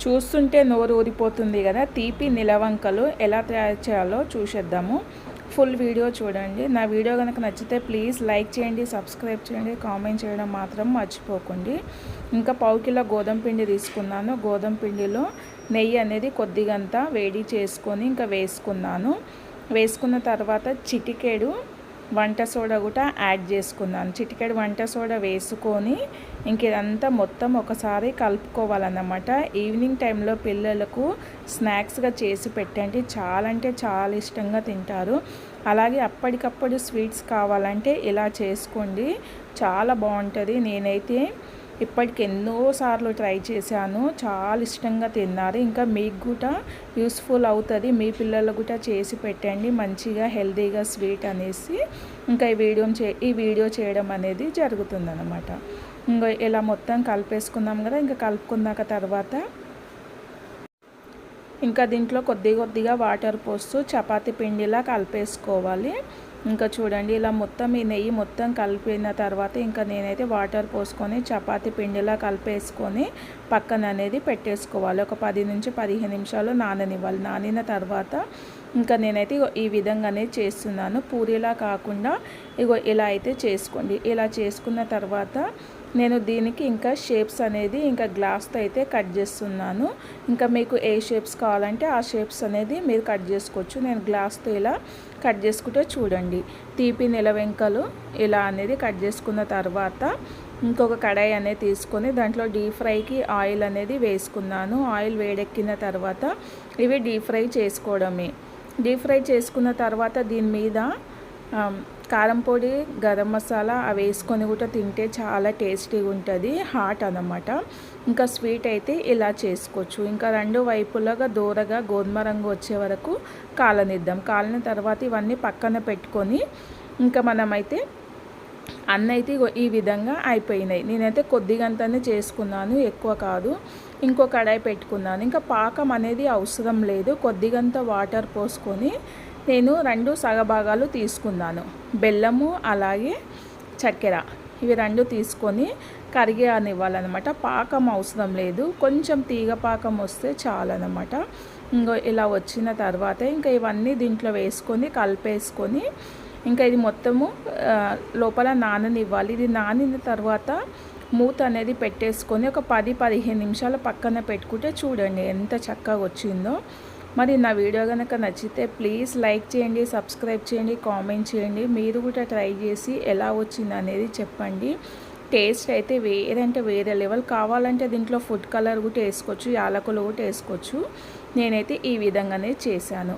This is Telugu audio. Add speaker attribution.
Speaker 1: చూస్తుంటే నోరు ఊరిపోతుంది కదా. తీపి నిలవంకలు ఎలా తయారు చేయాలో చూసేద్దాము. ఫుల్ వీడియో చూడండి. నా వీడియో కనుక నచ్చితే ప్లీజ్ లైక్ చేయండి, సబ్స్క్రైబ్ చేయండి, కామెంట్ చేయడం మాత్రం మర్చిపోకండి. ఇంకా పావు కిలో గోధుమ పిండి తీసుకున్నాను. గోధుమ పిండిలో నెయ్యి అనేది కొద్దిగంతా వేడి చేసుకొని ఇంకా వేసుకున్నాను. వేసుకున్న తర్వాత చిటికెడు వంట సోడా కూడా యాడ్ చేసుకున్నాను. చిటికెడు వంట సోడా వేసుకొని ఇంక ఇదంతా మొత్తం ఒకసారి కలుపుకోవాలన్నమాట. ఈవినింగ్ టైంలో పిల్లలకు స్నాక్స్గా చేసి పెట్టండి. చాలా అంటే చాలా ఇష్టంగా తింటారు. అలాగే అప్పటికప్పుడు స్వీట్స్ కావాలంటే ఇలా చేసుకోండి, చాలా బాగుంటుంది. నేనైతే ఇప్పటికి ఎన్నోసార్లు ట్రై చేశాను, చాలా ఇష్టంగా తిన్నారు. ఇంకా మీకు కూడా యూస్ఫుల్ అవుతుంది. మీ పిల్లలకు కూడా చేసి పెట్టండి, మంచిగా హెల్తీగా స్వీట్ అనేసి. ఇంకా ఈ వీడియో చేయడం అనేది జరుగుతుందన్నమాట. ఇంకా ఇలా మొత్తం కలిపేసుకున్నాం కదా. ఇంకా కలుపుకున్నాక తర్వాత ఇంకా దీంట్లో కొద్దిగా వాటర్ పోస్తూ చపాతీ పిండిలా కలిపేసుకోవాలి. ఇంకా చూడండి, ఇలా మొత్తం ఈ నెయ్యి మొత్తం కలిపిన తర్వాత ఇంకా నేనైతే వాటర్ పోసుకొని చపాతీ పిండిలా కలిపేసుకొని పక్కన అనేది పెట్టేసుకోవాలి. ఒక 10 నుంచి 15 నిమిషాలు నాననివ్వాలి. నానిన తర్వాత ఇంకా నేనైతే ఈ విధంగానే చేస్తున్నాను. పూరిలా కాకుండా ఇలా అయితే చేసుకోండి. ఇలా చేసుకున్న తర్వాత నేను దీనికి ఇంకా షేప్స్ అనేది ఇంకా గ్లాస్తో అయితే కట్ చేస్తున్నాను. ఇంకా మీకు ఏ షేప్స్ కావాలంటే ఆ షేప్స్ అనేది మీరు కట్ చేసుకోవచ్చు. నేను గ్లాస్తో ఇలా కట్ చేసుకుంటే చూడండి, తీపి నిలవెంకలు ఇలా అనేది కట్ చేసుకున్న తర్వాత ఇంకొక కడాయి అనేది తీసుకొని దాంట్లో డీప్ ఫ్రైకి ఆయిల్ అనేది వేసుకున్నాను. ఆయిల్ వేడెక్కిన తర్వాత ఇవి డీప్ ఫ్రై చేసుకోవడమే. డీప్ ఫ్రై చేసుకున్న తర్వాత దీని మీద కారం పొడి, గరం మసాలా అవి వేసుకొని కూడా తింటే చాలా టేస్టీగా ఉంటుంది, హాట్ అన్నమాట. ఇంకా స్వీట్ అయితే ఇలా చేసుకోవచ్చు. ఇంకా రెండు వైపులాగా దూరగా గోధుమ రంగు వచ్చే వరకు కాలనిద్దాం. కాలిన తర్వాత ఇవన్నీ పక్కన పెట్టుకొని ఇంకా మనమైతే అన్నైతే ఈ విధంగా అయిపోయినాయి. నేనైతే కొద్దిగంతనే చేసుకున్నాను, ఎక్కువ కాదు. ఇంకో కడాయి పెట్టుకున్నాను. ఇంకా పాకం అనేది అవసరం లేదు. కొద్దిగంత వాటర్ పోసుకొని నేను 2 సగభాగాలు తీసుకున్నాను. బెల్లము అలాగే చక్కెర ఇవి 2 తీసుకొని కరిగేనివ్వాలన్నమాట. పాకం అవసరం లేదు, కొంచెం తీగ పాకం వస్తే చాలన్నమాట. ఇలా వచ్చిన తర్వాత ఇంకా ఇవన్నీ దీంట్లో వేసుకొని కలిపేసుకొని ఇంకా ఇది మొత్తము లోపల నాననివ్వాలి. ఇది నానిన తర్వాత మూత అనేది పెట్టేసుకొని ఒక 10-15 నిమిషాలు పక్కన పెట్టుకుంటే చూడండి ఎంత చక్కగా వచ్చిందో. మరి నా వీడియో కనుక నచ్చితే ప్లీజ్ లైక్ చేయండి, సబ్స్క్రైబ్ చేయండి, కామెంట్ చేయండి. మీరు కూడా ట్రై చేసి ఎలా వచ్చింది అనేది చెప్పండి. టేస్ట్ అయితే వేరే లెవెల్. కావాలంటే దీంట్లో ఫుడ్ కలర్ కూడా వేసుకోవచ్చు, యాలకులు కూడా వేసుకోవచ్చు. నేనైతే ఈ విధంగానే చేశాను.